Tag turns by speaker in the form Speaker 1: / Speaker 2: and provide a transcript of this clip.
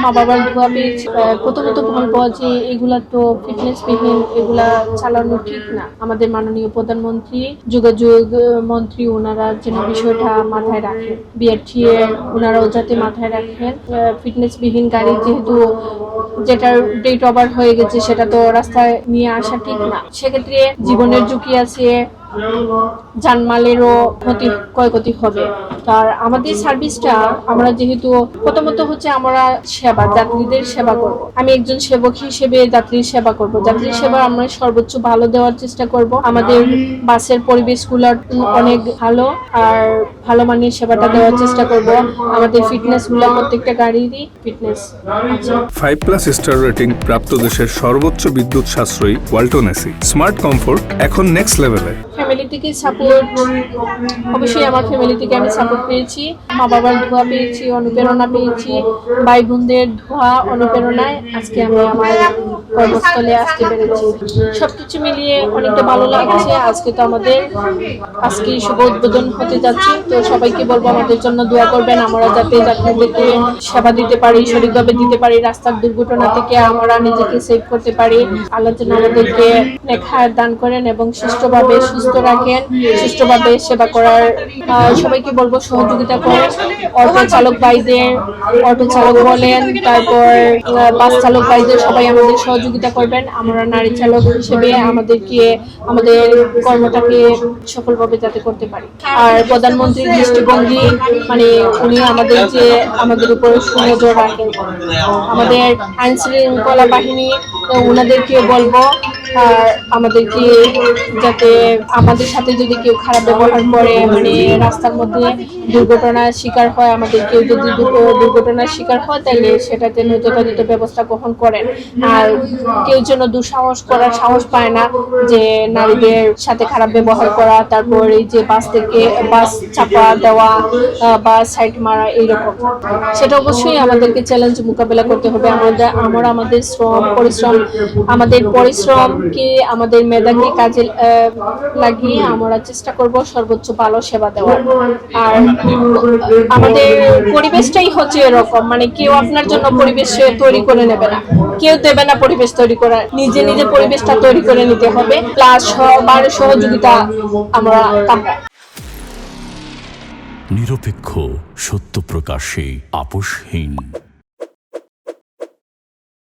Speaker 1: মা বাবার দোয়া পেয়েছি। প্রথমত বলবো যে এগুলা তো ফিটনেস বিহীন, এগুলা চালানো ঠিক না। আমাদের মাননীয় প্রধানমন্ত্রী, যোগাযোগ মন্ত্রী, ওনারা যেন বিষয়টা মাথায় রাখেন, বিআরটিএ ওনারাও যাতে মাথায় রাখেন। ফিটনেস বিহীন গাড়ি যেহেতু যেটার ডেট ওভার হয়ে গেছে সেটা তো রাস্তায় নিয়ে আসা ঠিক না। সেক্ষেত্রে জীবনের ঝুঁকি আছে, জানমালেরও ক্ষয়ক্ষতি হবে। আর আমাদের সার্ভিসটা আমরা যেহেতু প্রথমত হচ্ছে আমরা সেবা, যাত্রীদের সেবা করব। আমি একজন সেবক হিসেবে যাত্রীর সেবা করব। যাত্রীর সেবা আমরা সর্বোচ্চ ভালো দেওয়ার চেষ্টা করব। আমাদের বাসের পরিবেশগুলো অনেক ভালো, আর ভালো মানের সেবাটা দেওয়ার চেষ্টা করব। আমাদের ফিটনেস গুলো প্রত্যেকটা গাড়িরই ফিটনেস আছে।
Speaker 2: 5+ স্টার রেটিং প্রাপ্ত দেশের সর্বোচ্চ বিদ্যুৎ সাশ্রয়ী ওয়ালটন এসি। স্মার্ট কমফোর্ট এখন নেক্সট লেভেলে।
Speaker 1: ফ্যামিলি থেকে সাপোর্ট, অবশ্যই আমার ফ্যামিলি থেকে আমি সাপোর্ট পেয়েছি। মা বাবার দোয়া পেয়েছি, অনুপ্রেরণা পেয়েছি, ভাই বোনদের দোয়া অনুপ্রেরণায় আজকে আমি আমার কর্মস্থলে আসতে পেরেছি। সবকিছু মিলিয়ে অনেকটা ভালো লাগছে। আজকে তো আমাদের শুভ উদ্বোধন হতে যাচ্ছে, তো সবাইকে বলবো আমাদের জন্য দোয়া করবেন, আমরা যাতে যাত্রীদেরকে সেবা দিতে পারি, সঠিকভাবে দিতে পারি, রাস্তার দুর্ঘটনা থেকে আমরা নিজেকে সেভ করতে পারি। আল্লাহ যেন আমাদেরকে নেখায়াত দান করেন এবং সুস্থভাবে সুস্থ রাখেন, সুস্থভাবে সেবা করার সবাইকে বলবো সহযোগিতা করেন। অটো চালক ভাইদের, অটো চালক বলেন, তারপর বাস চালক ভাইদের সবাই আমাদের সহযোগিতা করবেন। আমরা নারী চালক হিসেবে আমাদেরকে আমাদের কর্মটাকে সফলভাবে যাতে করতে পারি। আর প্রধানমন্ত্রীর দৃষ্টিভঙ্গি, মানে উনি আমাদের উপর সুনজর রাখেন। আমাদের আইন শৃঙ্খলা বাহিনী, ওনাদেরকে বলবো আমাদেরকে যাতে আমাদের সাথে যদি কেউ খারাপ ব্যবহার করে, মানে রাস্তার মধ্যে দুর্ঘটনার শিকার হয়, আমাদের কেউ যদি দুর্ঘটনার শিকার হয়, তাহলে সেটাতে যথাযথ ব্যবস্থা গ্রহণ করেন। আর কেউ যেন দুঃসাহস করার সাহস পায় না, যে নারীদের সাথে খারাপ ব্যবহার করা, তারপর এই যে বাস চাপা দেওয়া বা সাইড মারা, এইরকম। সেটা অবশ্যই আমাদেরকে চ্যালেঞ্জ মোকাবেলা করতে হবে। আমরা আমাদের পরিশ্রমকে, আমাদের মেধাকে কাজে লাগিয়ে আমরা চেষ্টা করব সর্বোচ্চ ভালো সেবা দেওয়ার। আর আমাদের পরিবেশটাই হচ্ছে এরকম, মানে কেউ আপনার জন্য পরিবেশ তৈরি করে নেবে না, কেউ দেবে না পরিবেশ তৈরি করা, নিজে নিজে পরিবেশটা তৈরি করে নিতে হবে। প্লাস সবার সহযোগিতা আমরা পাবো।
Speaker 3: নিরপেক্ষ, সত্য প্রকাশে আপোষহীন।